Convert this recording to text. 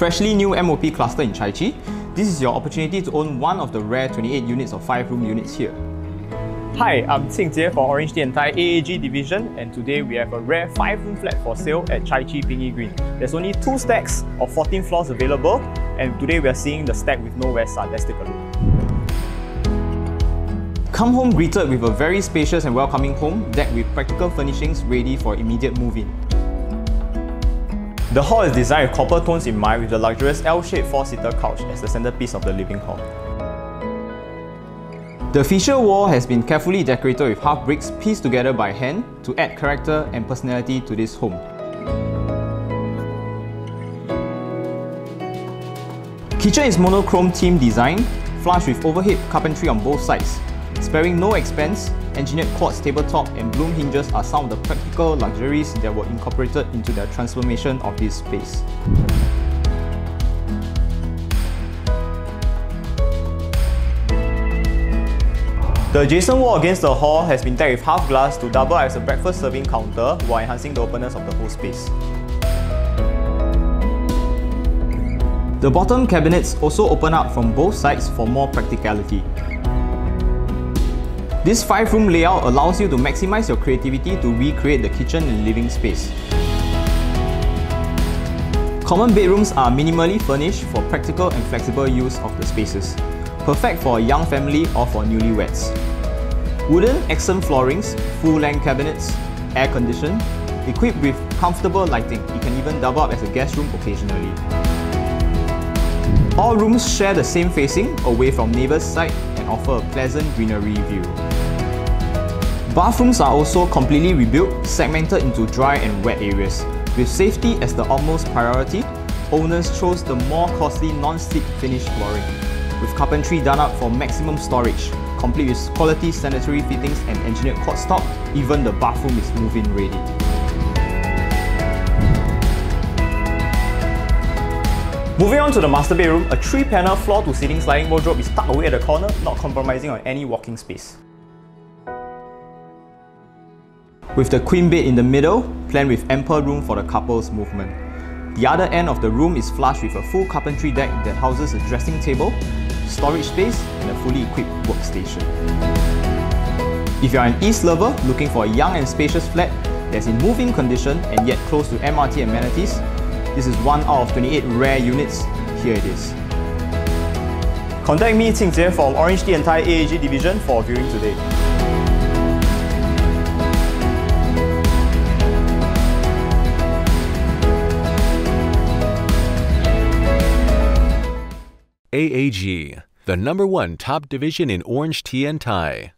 Freshly new MOP cluster in Chee, this is your opportunity to own one of the rare 28 units of 5-room units here. Hi, I'm Chee for Orange the Entire AAG division, and today we have a rare 5-room flat for sale at Chee Pingy Green. There's only 2 stacks of 14 floors available, and today we are seeing the stack with no west side. Let's take a look. Come home greeted with a very spacious and welcoming home decked with practical furnishings ready for immediate move-in. The hall is designed with copper tones in mind, with the luxurious L-shaped 4-seater couch as the centerpiece of the living hall. The feature wall has been carefully decorated with half bricks pieced together by hand to add character and personality to this home. Kitchen is monochrome theme design, flush with overhead carpentry on both sides. Sparing no expense, engineered quartz tabletop and bloom hinges are some of the practical luxuries that were incorporated into the transformation of this space. The adjacent wall against the hall has been decked with half glass to double as a breakfast serving counter while enhancing the openness of the whole space. The bottom cabinets also open up from both sides for more practicality. This 5-room layout allows you to maximize your creativity to recreate the kitchen and living space. Common bedrooms are minimally furnished for practical and flexible use of the spaces, perfect for a young family or for newlyweds. Wooden accent floorings, full-length cabinets, air-conditioned, equipped with comfortable lighting. It can even double up as a guest room occasionally. All rooms share the same facing away from neighbours' side and offer a pleasant greenery view. Bathrooms are also completely rebuilt, segmented into dry and wet areas. With safety as the utmost priority, owners chose the more costly non-slip finish flooring, with carpentry done up for maximum storage, complete with quality sanitary fittings and engineered quartz top. Even the bathroom is move-in ready. Moving on to the master bedroom, a 3-panel floor-to-ceiling sliding wardrobe is tucked away at the corner, not compromising on any walking space. With the queen bed in the middle, planned with ample room for the couple's movement. The other end of the room is flush with a full carpentry deck that houses a dressing table, storage space, and a fully equipped workstation. If you are an East lover looking for a young and spacious flat that's in move-in condition and yet close to MRT amenities, this is one out of 28 rare units. Here it is. Contact me, Chee from Orange the Entire AAG division for viewing today. AAG, the #1 top division in Orange tea and Thai.